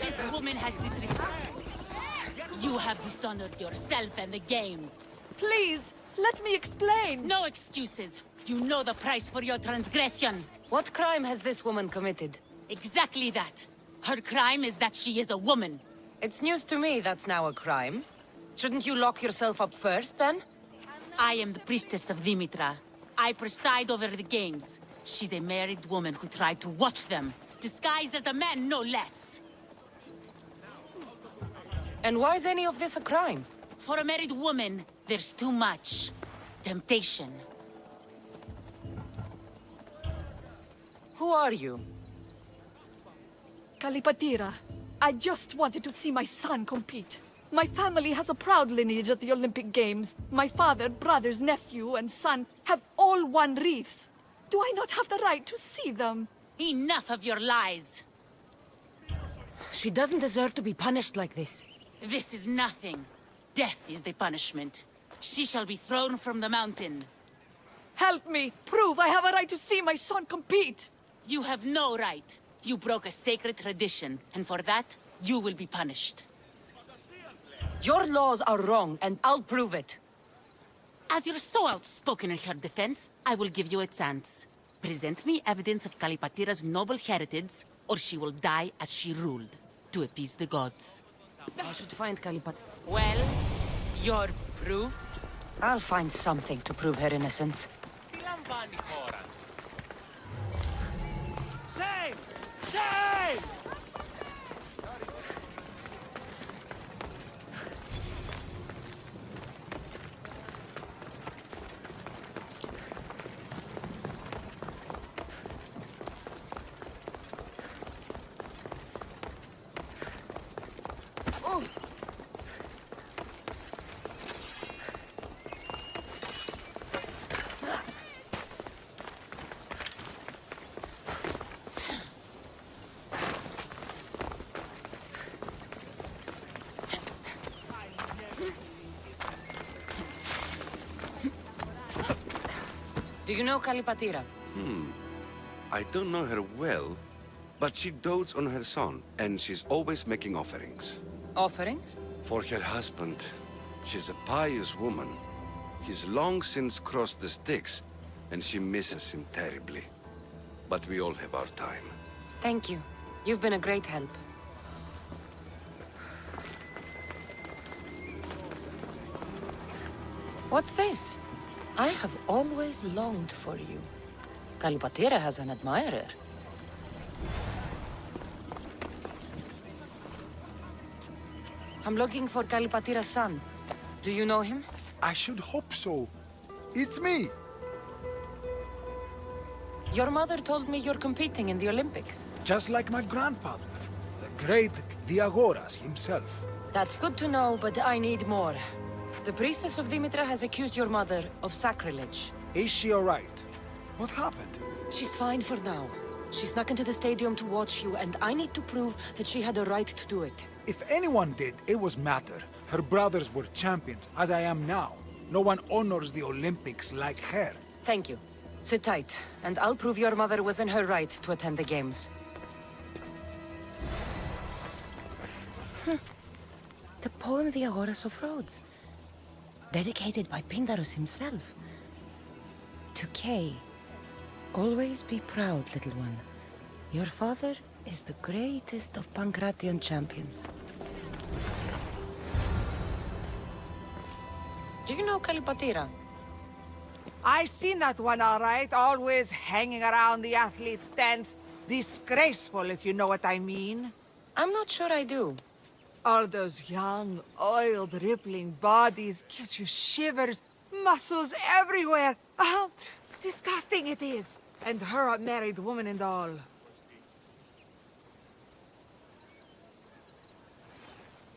This woman has disrespect. You have dishonored yourself and the games. Please, let me explain. No excuses. You know the price for your transgression. What crime has this woman committed? Exactly that. Her crime is that she is a woman. It's news to me that's now a crime. Shouldn't you lock yourself up first, then? I am the priestess of Dimitra. I preside over the games. She's a married woman who tried to watch them, disguised as a man, no less. And why is any of this a crime? For a married woman, there's too much temptation. Who are you? Kalipatira, I just wanted to see my son compete. My family has a proud lineage at the Olympic Games. My father, brothers, nephew, and son have all won wreaths. Do I not have the right to see them? Enough of your lies. She doesn't deserve to be punished like this. This is nothing. Death is the punishment. She shall be thrown from the mountain. Help me! Prove I have a right to see my son compete! You have no right. You broke a sacred tradition, and for that, you will be punished. Your laws are wrong, and I'll prove it. As you're so outspoken in her defense, I will give you a chance. Present me evidence of Kalipatira's noble heritage, or she will die as she ruled, to appease the gods. I should find Kalipat. Well, your proof? I'll find something to prove her innocence. Shame! Shame! Do you know Kalipatira? I don't know her well, but she dotes on her son, and she's always making offerings. Offerings? For her husband. She's a pious woman. He's long since crossed the Styx, and she misses him terribly. But we all have our time. Thank you. You've been a great help. What's this? I have always longed for you. Kalipatira has an admirer. I'm looking for Kalipatira's son. Do you know him? I should hope so. It's me. Your mother told me you're competing in the Olympics. Just like my grandfather, the great Diagoras himself. That's good to know, but I need more. The priestess of Dimitra has accused your mother of sacrilege. Is she alright? What happened? She's fine for now. She snuck into the stadium to watch you, and I need to prove that she had a right to do it. If anyone did, it was Matter. Her brothers were champions, as I am now. No one honors the Olympics like her. Thank you. Sit tight, and I'll prove your mother was in her right to attend the games. The poem The Agoras of Rhodes. Dedicated by Pindarus himself. To Kay. Always be proud, little one. Your father is the greatest of Pancratian champions. Do you know Kalipatira? I seen that one all right, always hanging around the athletes' tents. Disgraceful, if you know what I mean. I'm not sure I do. All those young, oiled, rippling bodies gives you shivers, muscles everywhere. Disgusting it is. And her a married woman and all.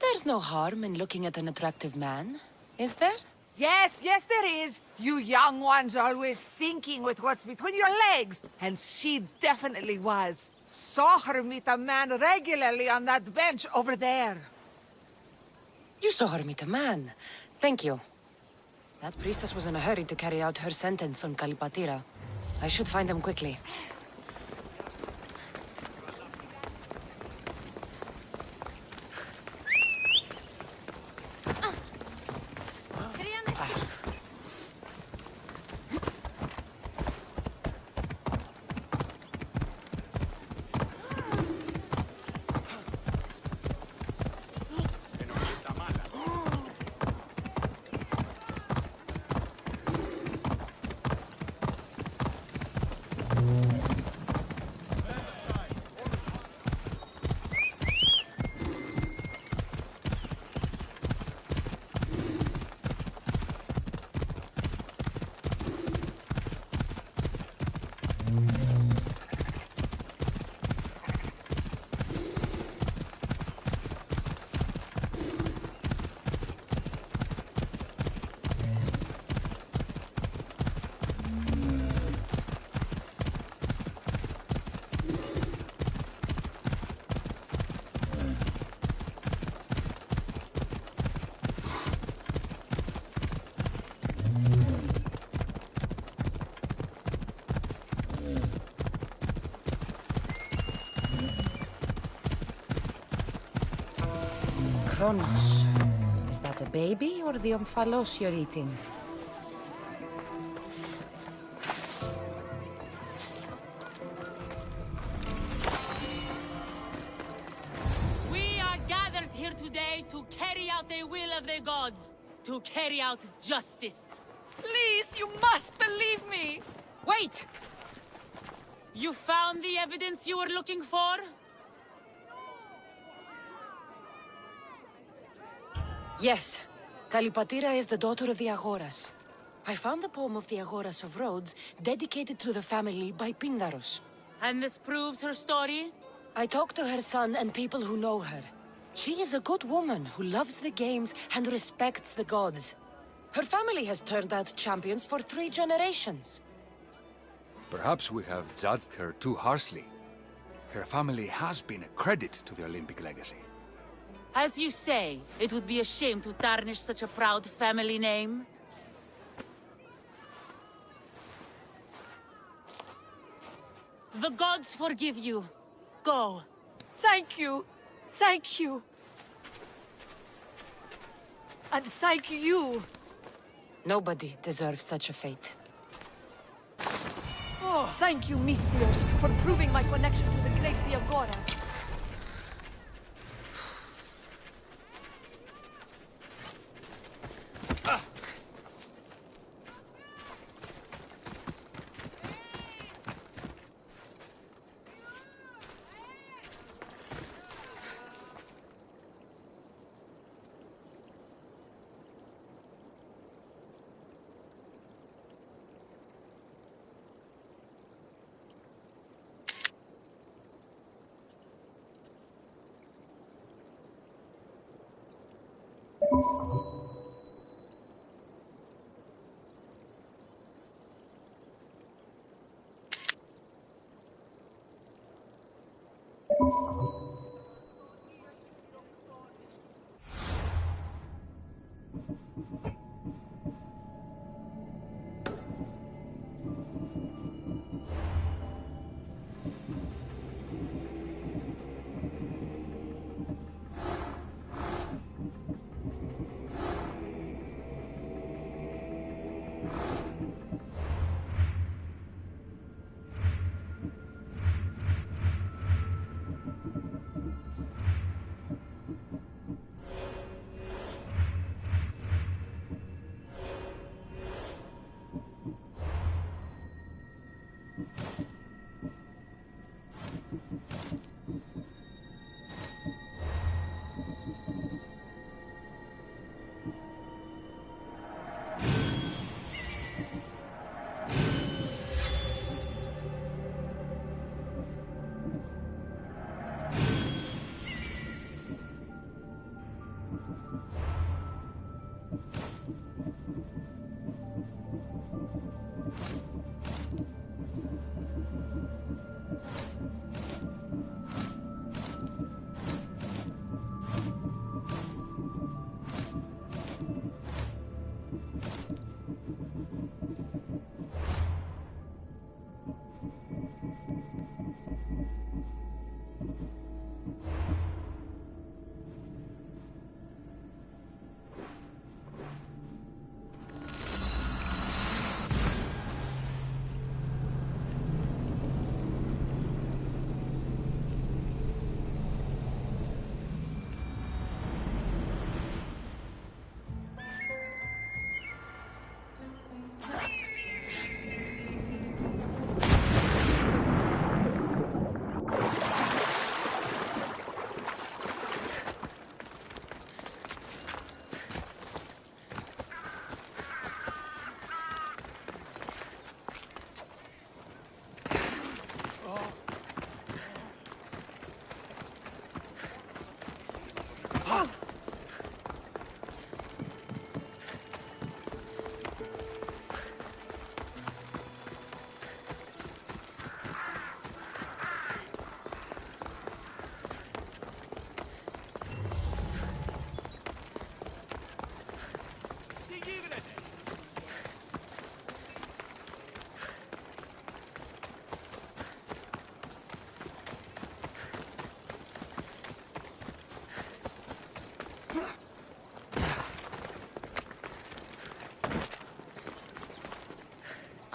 There's no harm in looking at an attractive man, is there? Yes, yes there is. You young ones are always thinking with what's between your legs. And she definitely was. Saw her meet a man regularly on that bench over there. You saw her meet a man. Thank you. That priestess was in a hurry to carry out her sentence on Kalipatira. I should find them quickly. Kronos. Is that a baby or the omphalos you're eating? We are gathered here today to carry out the will of the gods, to carry out justice. Please, you must believe me! Wait! You found the evidence you were looking for? Yes. Kalipatira is the daughter of the Agoras. I found the poem of the Agoras of Rhodes dedicated to the family by Pindaros. And this proves her story? I talked to her son and people who know her. She is a good woman who loves the games and respects the gods. Her family has turned out champions for 3 generations. Perhaps we have judged her too harshly. Her family has been a credit to the Olympic legacy. As you say, it would be a shame to tarnish such a proud family name. The gods forgive you. Go. Thank you. Thank you. And thank you. Nobody deserves such a fate. Oh, thank you, Mystios, for proving my connection to the great Diagoras.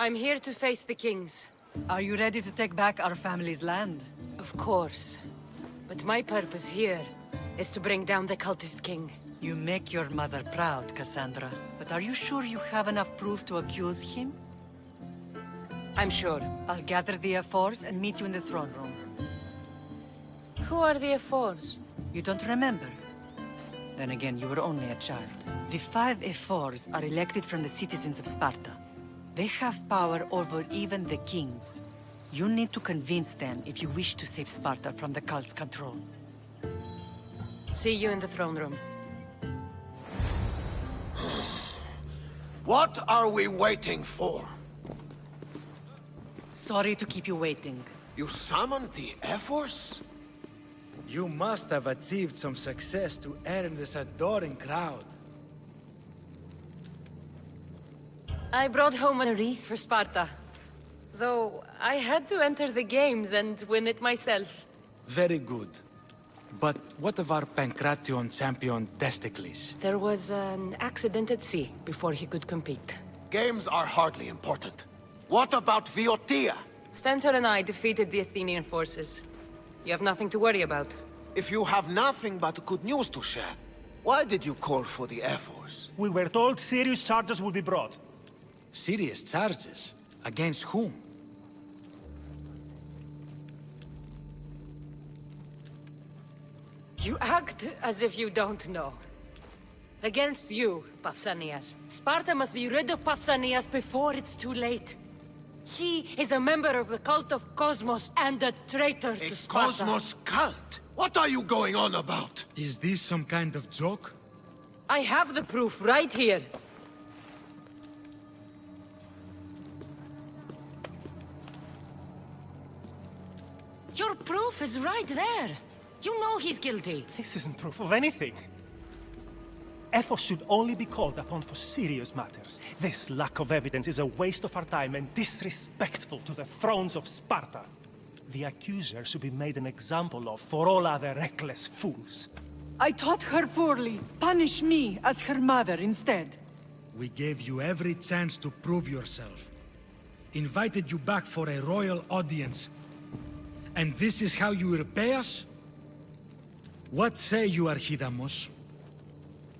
I'm here to face the kings. Are you ready to take back our family's land? Of course. But my purpose here is to bring down the cultist king. You make your mother proud, Cassandra. But are you sure you have enough proof to accuse him? I'm sure. I'll gather the F4s and meet you in the throne room. Who are the F4s? You don't remember? Then again, you were only a child. The 5 F4s are elected from the citizens of Sparta. They have power over even the kings. You need to convince them if you wish to save Sparta from the cult's control. See you in the throne room. What are we waiting for? Sorry to keep you waiting. You summoned the F-Force? You must have achieved some success to earn this adoring crowd. I brought home a wreath for Sparta. Though I had to enter the games and win it myself. Very good. But what of our Pancration champion Desticles? There was an accident at sea before he could compete. Games are hardly important. What about Viotia? Stentor and I defeated the Athenian forces. You have nothing to worry about. If you have nothing but good news to share, why did you call for the Air Force? We were told serious charges would be brought. Serious charges? Against whom? You act as if you don't know. Against you, Pausanias. Sparta must be rid of Pausanias before it's too late. He is a member of the cult of Cosmos and a traitor to Sparta. Cosmos cult? What are you going on about? Is this some kind of joke? I have the proof right here. Your proof is right there. You know he's guilty. This isn't proof of anything. Ephos should only be called upon for serious matters. This lack of evidence is a waste of our time and disrespectful to the thrones of Sparta. The accuser should be made an example of for all other reckless fools. I taught her poorly. Punish me as her mother instead. We gave you every chance to prove yourself. Invited you back for a royal audience. And this is how you repay us? What say you, Archidamos?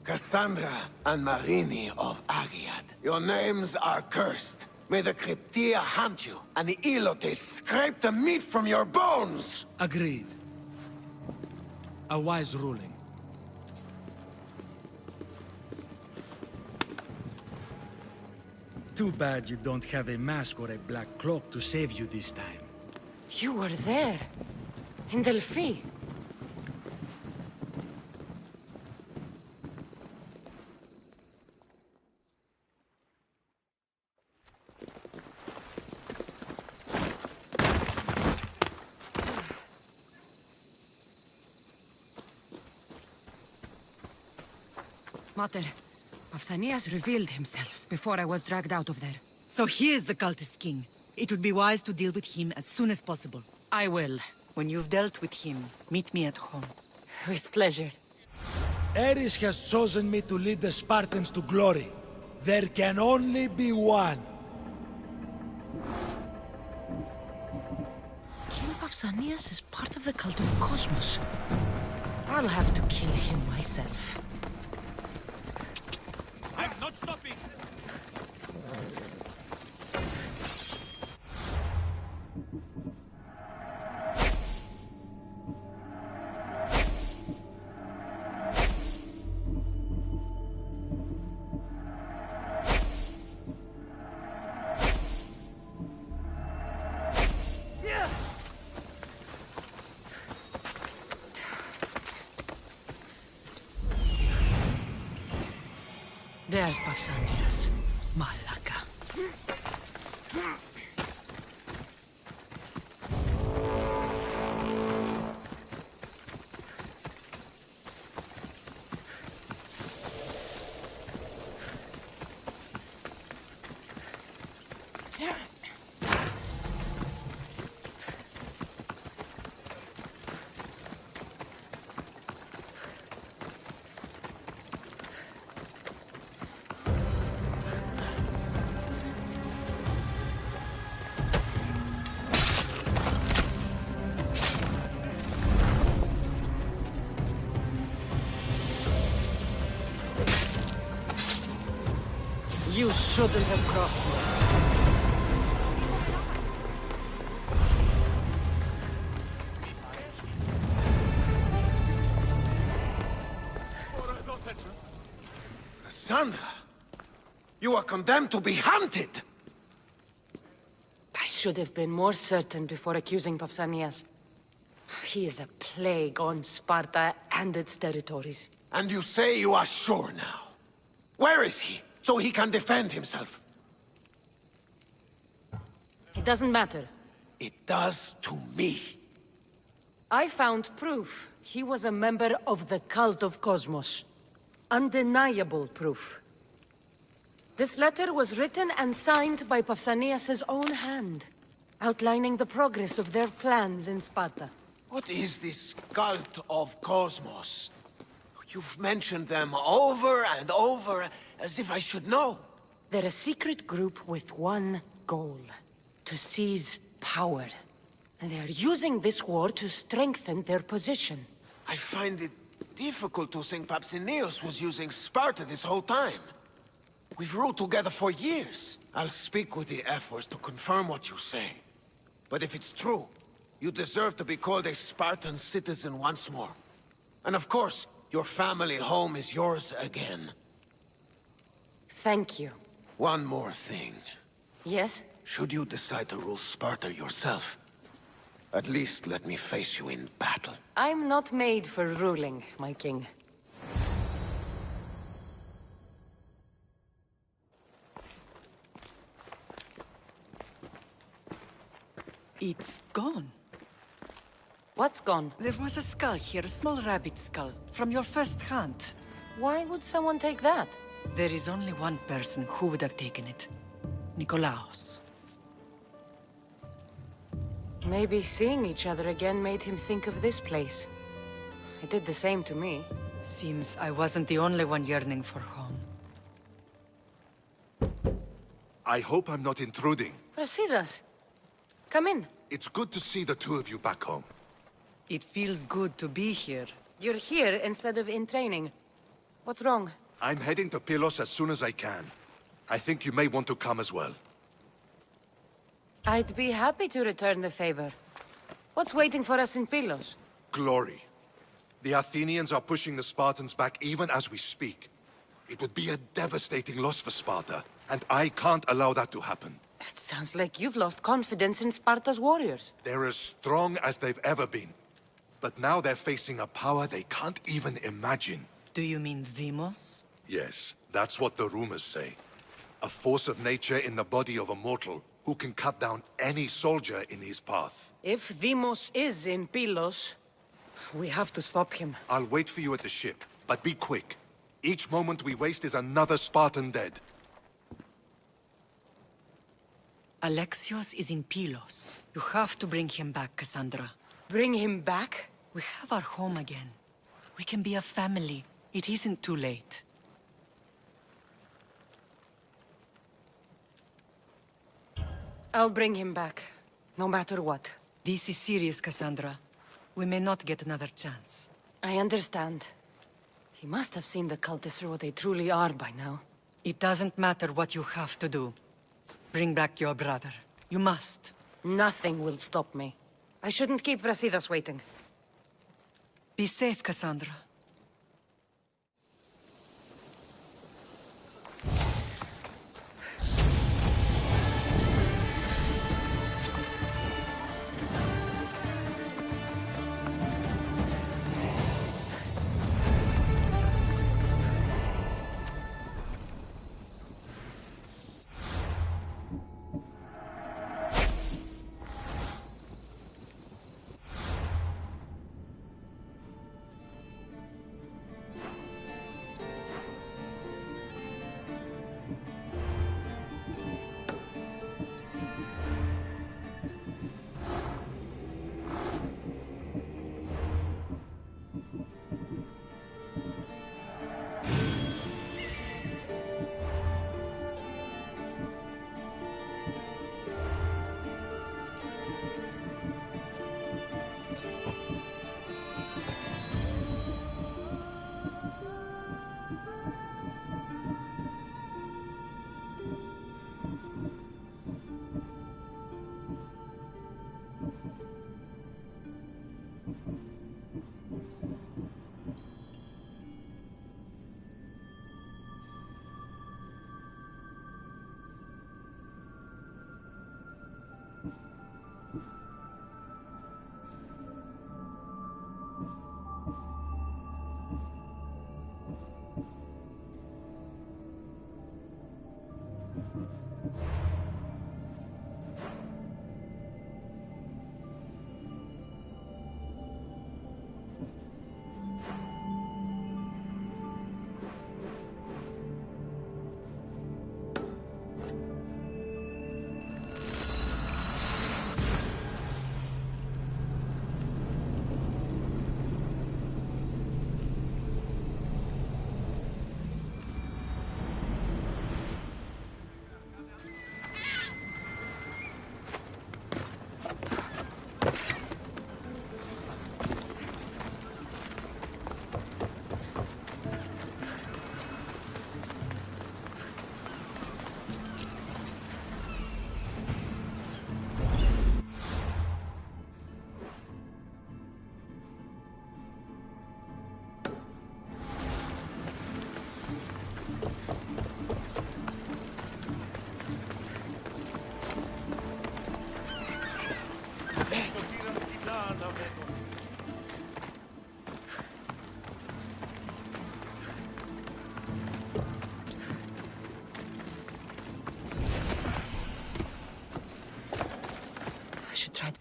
Cassandra and Marini of Agiad. Your names are cursed. May the Cryptia hunt you, and the Elotes scrape the meat from your bones! Agreed. A wise ruling. Too bad you don't have a mask or a black cloak to save you this time. You were there. In Delphi. Mater, Pausanias revealed himself before I was dragged out of there. So he is the cultist king. It would be wise to deal with him as soon as possible. I will. When you've dealt with him, meet me at home. With pleasure. Ares has chosen me to lead the Spartans to glory. There can only be one. King Pausanias is part of the cult of Cosmos. I'll have to kill him myself. I'm not stopping! There's Pausanias. Malaka. shouldn't have crossed me. Cassandra! You are condemned to be hunted! I should have been more certain before accusing Pausanias. He is a plague on Sparta and its territories. And you say you are sure now? Where is he, so he can defend himself? It doesn't matter. It does to me. I found proof he was a member of the cult of Cosmos. Undeniable proof. This letter was written and signed by Pausanias' own hand, outlining the progress of their plans in Sparta. What is this cult of Cosmos? You've mentioned them over and over, as if I should know. They're a secret group with one goal: to seize power. And they are using this war to strengthen their position. I find it difficult to think Pausanias was using Sparta this whole time. We've ruled together for years. I'll speak with the Ephors to confirm what you say. But if it's true, you deserve to be called a Spartan citizen once more. And of course, your family home is yours again. Thank you. One more thing. Yes? Should you decide to rule Sparta yourself, at least let me face you in battle. I'm not made for ruling, my king. It's gone. What's gone? There was a skull here, a small rabbit skull, from your first hunt. Why would someone take that? There is only one person who would have taken it. Nikolaos. Maybe seeing each other again made him think of this place. It did the same to me. Seems I wasn't the only one yearning for home. I hope I'm not intruding. Brasidas, come in. It's good to see the two of you back home. It feels good to be here. You're here instead of in training. What's wrong? I'm heading to PYLOS as soon as I can. I think you may want to come as well. I'd be happy to return the favor. What's waiting for us in PYLOS? Glory. The Athenians are pushing the Spartans back even as we speak. It would be a devastating loss for Sparta, and I can't allow that to happen. It sounds like you've lost confidence in Sparta's warriors. They're as strong as they've ever been. But now they're facing a power they can't even imagine. Do you mean Deimos? Yes, that's what the rumors say. A force of nature in the body of a mortal who can cut down any soldier in his path. If Deimos is in PYLOS, we have to stop him. I'll wait for you at the ship, but be quick. Each moment we waste is another Spartan dead. Alexios is in PYLOS. You have to bring him back, Cassandra. Bring him back? We have our home again. We can be a family. It isn't too late. I'll bring him back, no matter what. This is serious, Cassandra. We may not get another chance. I understand. He must have seen the cultists for what they truly are by now. It doesn't matter what you have to do. Bring back your brother. You must. Nothing will stop me. I shouldn't keep Brasidas waiting. Be safe, Cassandra. I should try.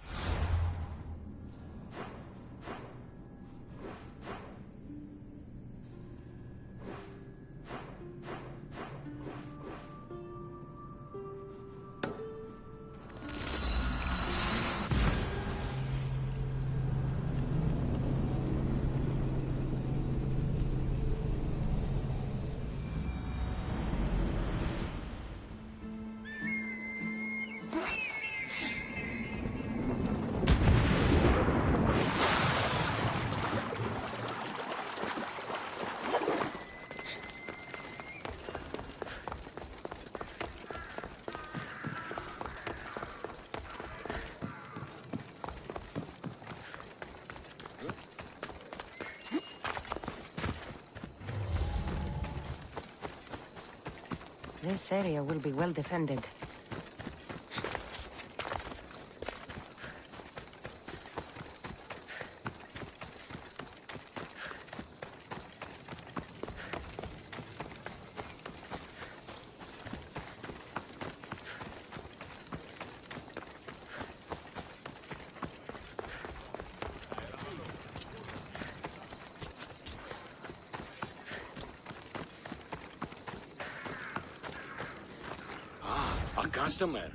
This area will be well defended. A customer.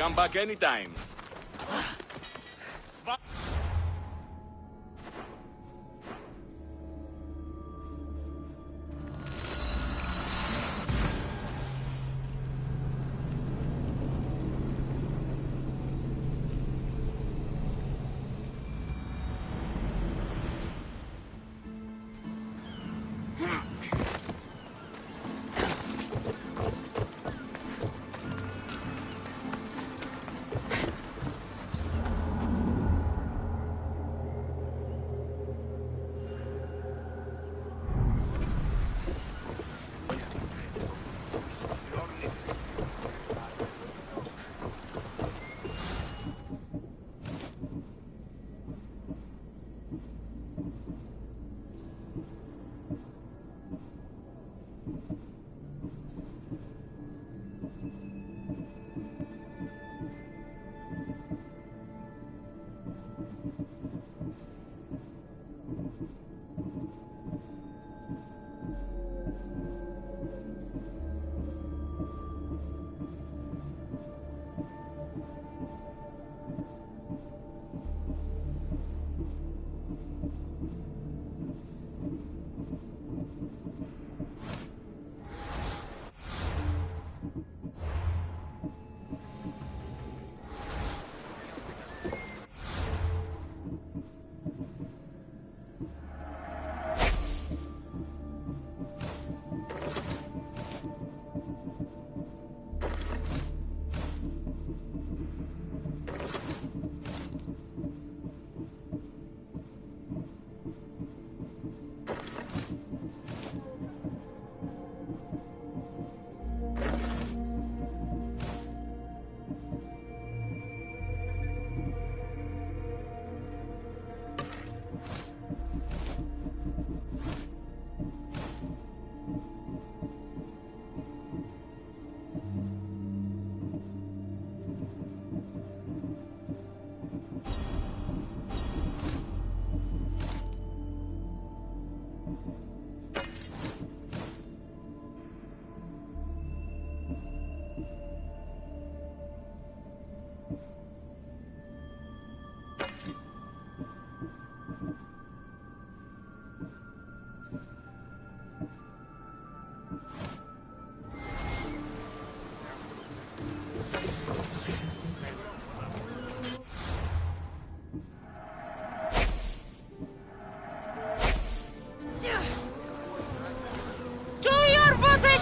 Come back anytime.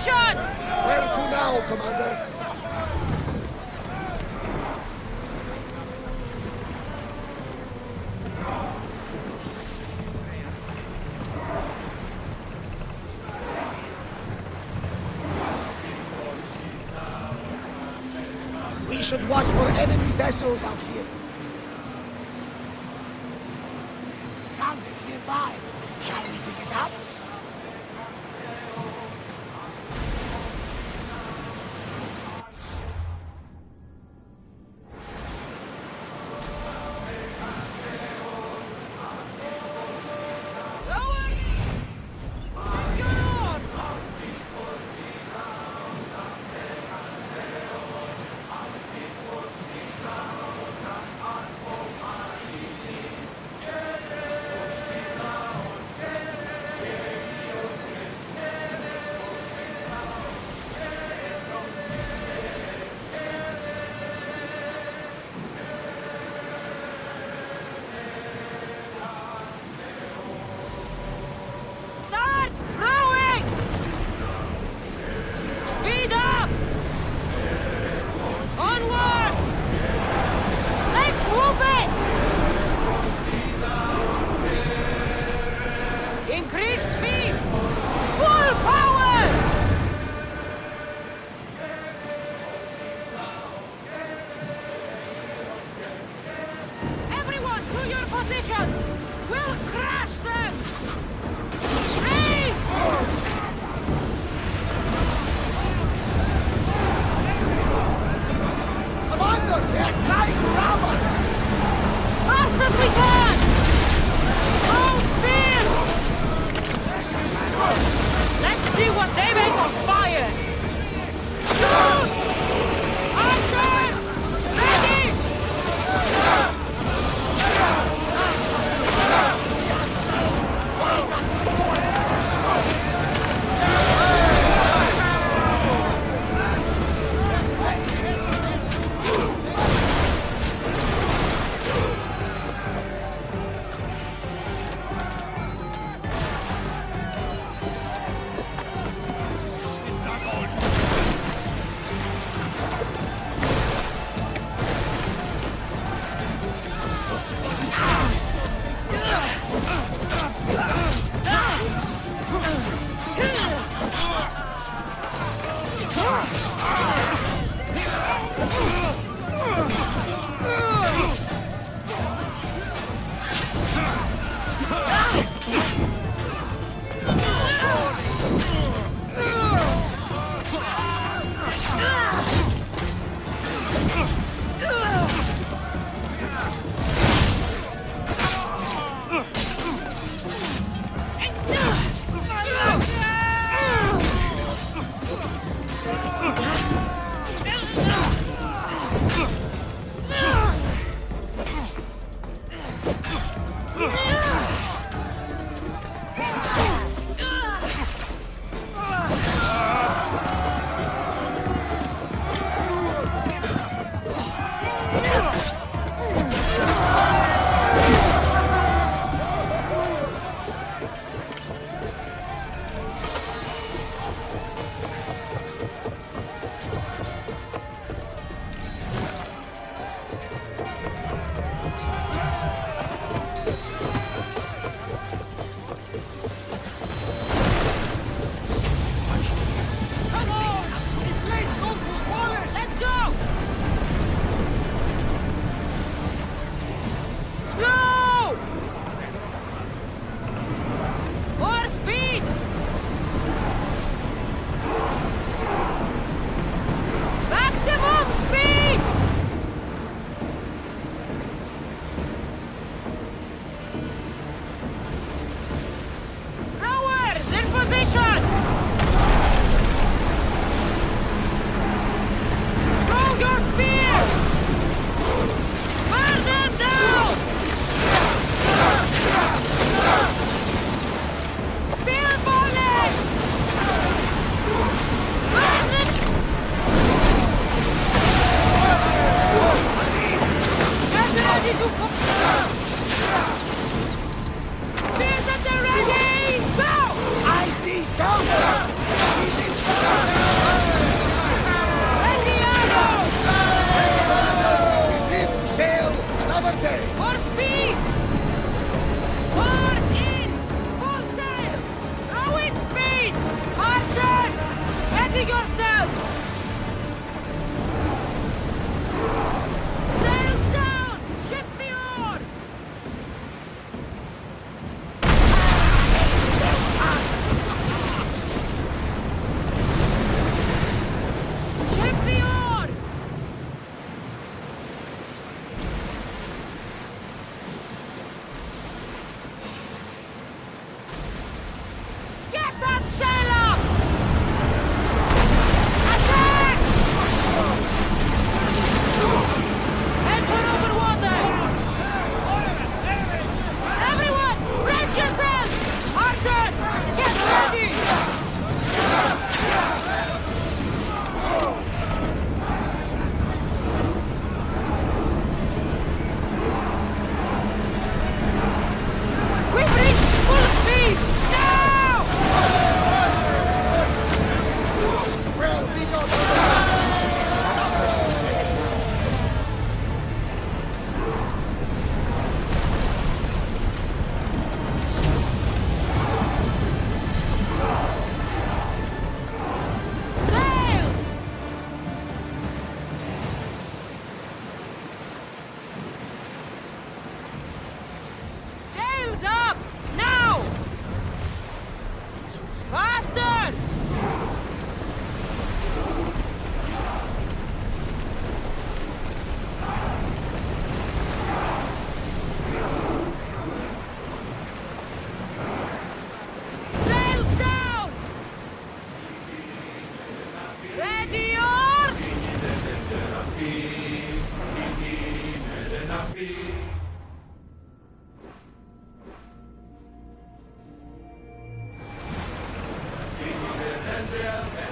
Where to now, Commander? We should watch for enemy vessels out here. Sounded nearby. Shall we pick it up?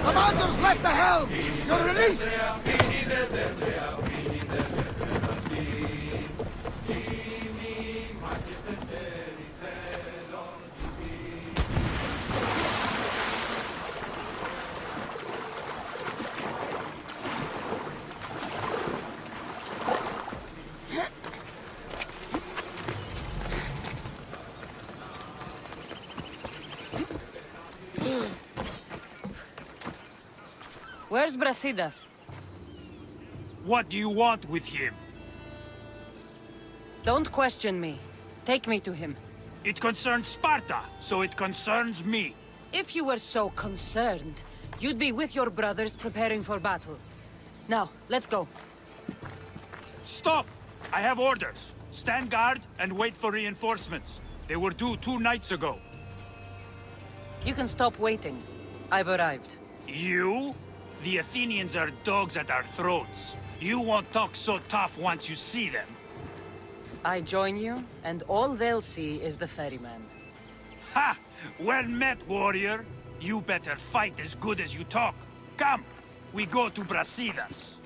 Commander's left the helm! You're released! Where's Brasidas? What do you want with him? Don't question me. Take me to him. It concerns Sparta, so it concerns me. If you were so concerned, you'd be with your brothers preparing for battle. Now, let's go. Stop! I have orders. Stand guard and wait for reinforcements. They were due 2 nights ago. You can stop waiting. I've arrived. You? The Athenians are dogs at our throats. You won't talk so tough once you see them. I join you, and all they'll see is the ferryman. Ha! Well met, warrior. You better fight as good as you talk. Come, we go to Brasidas.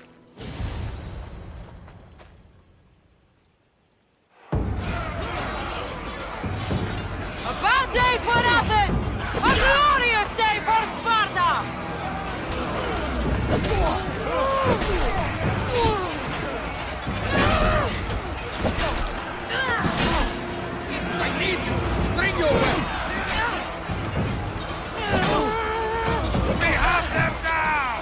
A bad day for Athens! A glorious day for Sparta! I need you! Bring your weapon! We have them now!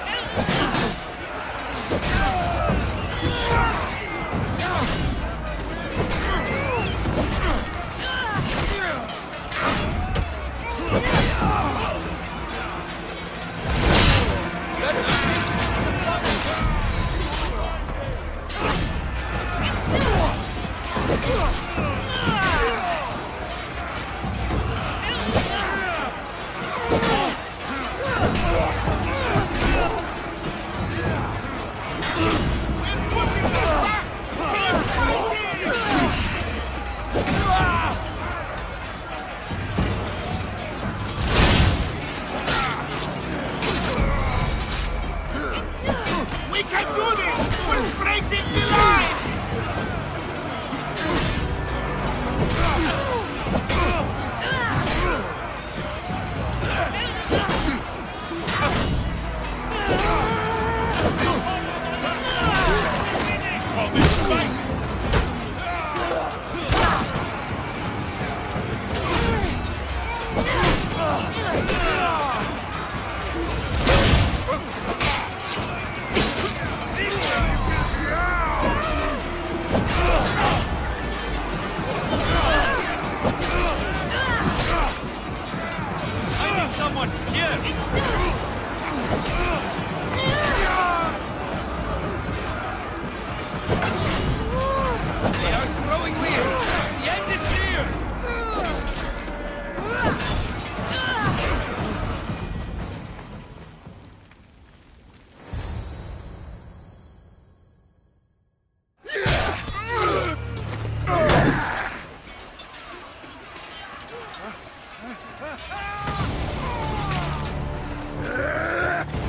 We can do this! We're breaking the lines! Someone here! They are growing weird! The end is here!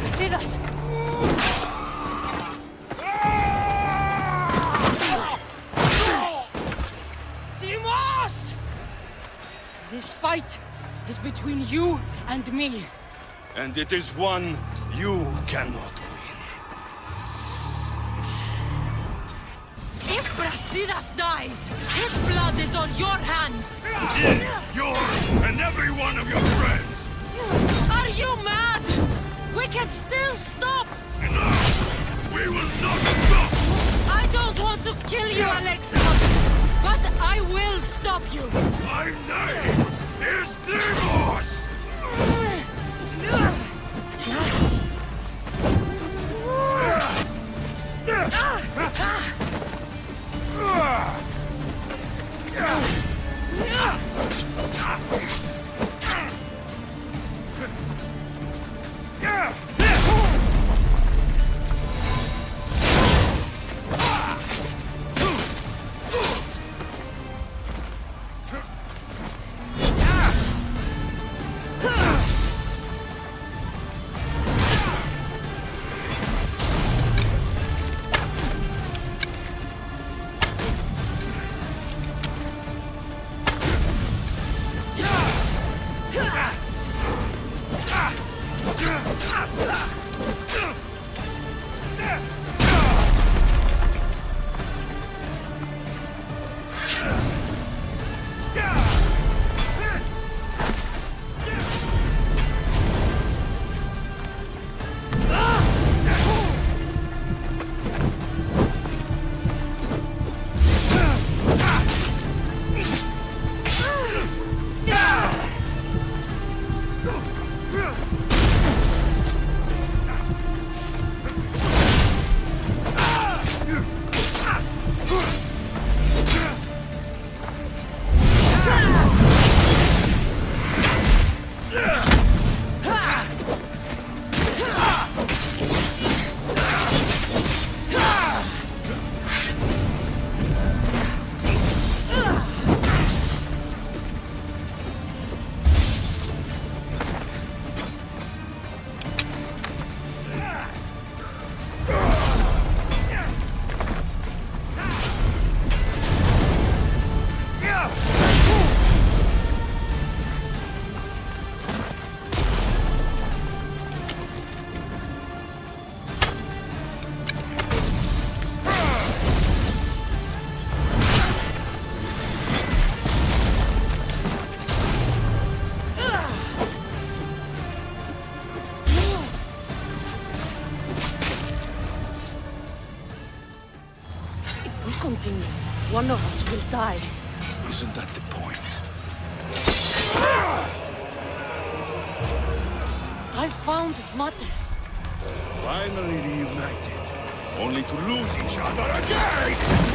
Brasidas! Dimos! This fight is between you and me. And it is one you cannot win. If Brasidas dies, his blood is on your hands! His, yours, and every one of your friends! Are you mad? We can still stop! Enough! We will not stop! I don't want to kill you, Alexis! But I will stop you! My name is Demos! fighting me. One of us will die. Isn't that the point? I found Mother. Finally reunited, only to lose each other again!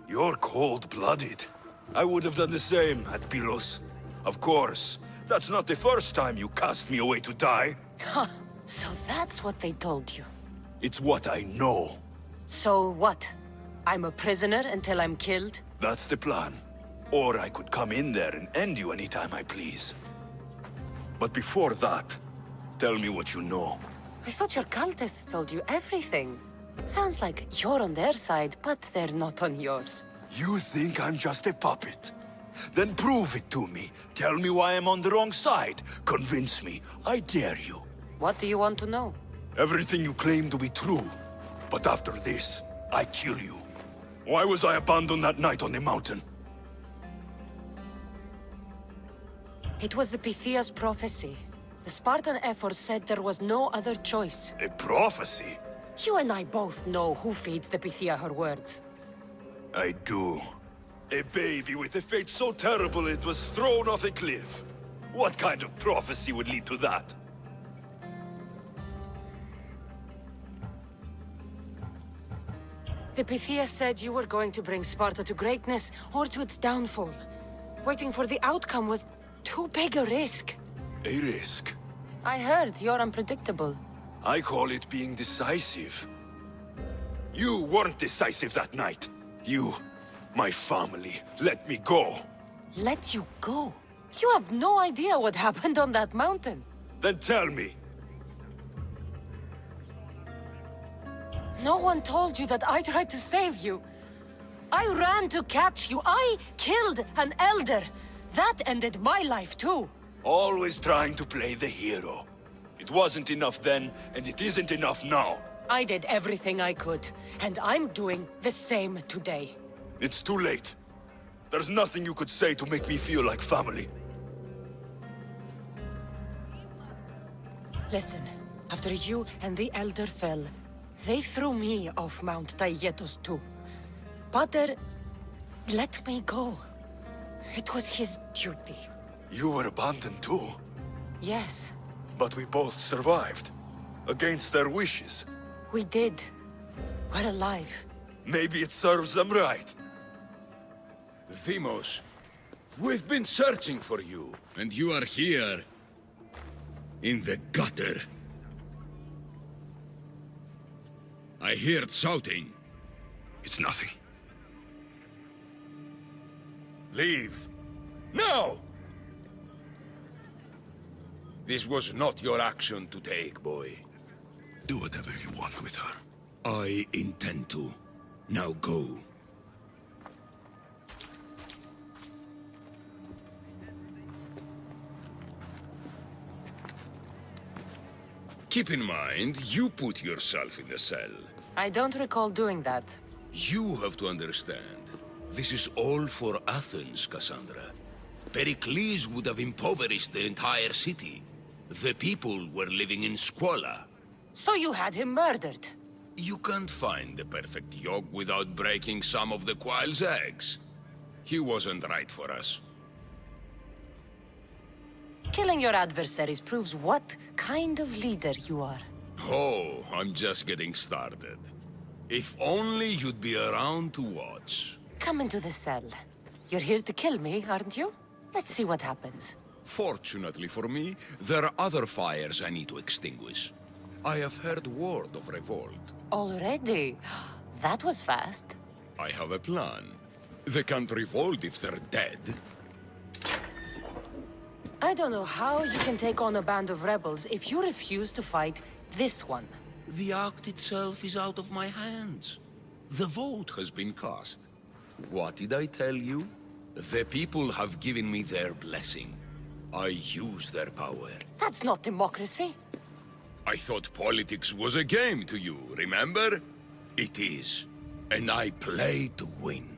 You're cold-blooded. I would have done the same at PYLOS. Of course. That's not the first time you cast me away to die. Huh. So that's what they told you. It's what I know. So what? I'm a prisoner until I'm killed? That's the plan. Or I could come in there and end you anytime I please. But before that, tell me what you know. I thought your cultists told you everything. Sounds like you're on their side, but they're not on yours. You think I'm just a puppet? Then prove it to me. Tell me why I'm on the wrong side. Convince me. I dare you. What do you want to know? Everything you claim to be true. But after this, I kill you. Why was I abandoned that night on the mountain? It was the Pythia's prophecy. The Spartan Ephors said there was no other choice. A prophecy? You and I both know who feeds the Pythia her words. I do. A baby with a fate so terrible it was thrown off a cliff. What kind of prophecy would lead to that? The Pythia said you were going to bring Sparta to greatness or to its downfall. Waiting for the outcome was too big a risk. A risk? I heard you're unpredictable. I call it being decisive. You weren't decisive that night. You, my family, let me go. Let you go? You have no idea what happened on that mountain. Then tell me. No one told you that I tried to save you. I ran to catch you. I killed an elder. That ended my life too. Always trying to play the hero. It wasn't enough then, and it isn't enough now. I did everything I could, and I'm doing the same today. It's too late. There's nothing you could say to make me feel like family. Listen, after you and the Elder fell, they threw me off Mount Taietos too. Pater let me go. It was his duty. You were abandoned too? Yes. But we both survived. Against their wishes. We did. We're alive. Maybe it serves them right. Themos, we've been searching for you, and you are here. In the gutter. I heard shouting. It's nothing. Leave. Now! This was not your action to take, boy. Do whatever you want with her. I intend to. Now go. Keep in mind, you put yourself in the cell. I don't recall doing that. You have to understand. This is all for Athens, Cassandra. Pericles would have impoverished the entire city. The people were living in squalor. So you had him murdered? You can't find the perfect yolk without breaking some of the quail's eggs. He wasn't right for us. Killing your adversaries proves what kind of leader you are. Oh, I'm just getting started. If only you'd be around to watch. Come into the cell. You're here to kill me, aren't you? Let's see what happens. Fortunately for me, there are other fires I need to extinguish. I have heard word of revolt. Already? That was fast. I have a plan. They can't revolt if they're dead. I don't know how you can take on a band of rebels if you refuse to fight this one. The act itself is out of my hands. The vote has been cast. What did I tell you? The people have given me their blessing. I use their power. That's not democracy. I thought politics was a game to you, remember? It is. And I play to win.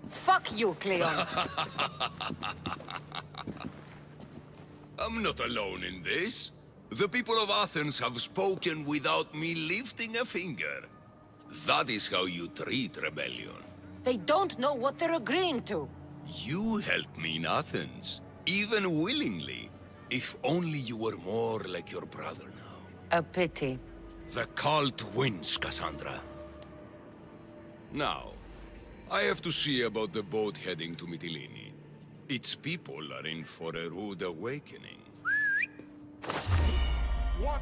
Fuck you, Cleon. I'm not alone in this. The people of Athens have spoken without me lifting a finger. That is how you treat rebellion. They don't know what they're agreeing to. You helped me in Athens, even willingly. If only you were more like your brother now. A pity. The cult wins, Cassandra. Now, I have to see about the boat heading to Mytilene. Its people are in for a rude awakening. What?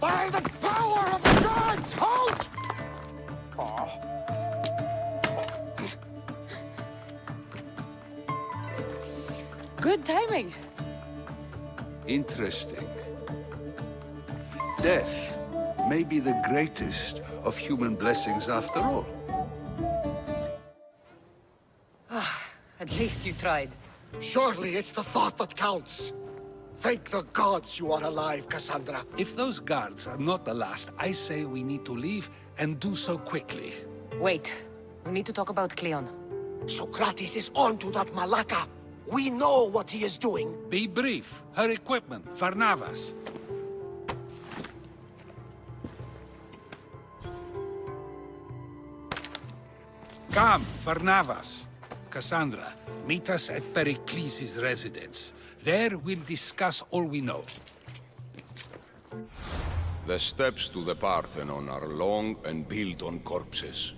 By the power of the gods, halt! Good timing. Interesting. Death may be the greatest of human blessings after all. At least you tried. Surely it's the thought that counts. Thank the gods you are alive, Cassandra. If those guards are not the last, I say we need to leave and do so quickly. Wait. We need to talk about Cleon. Socrates is on to that Malaka. We know what he is doing. Be brief. Her equipment, Varnavas. Come, Varnavas. Cassandra, meet us at Pericles' residence. There we'll discuss all we know. The steps to the Parthenon are long and built on corpses.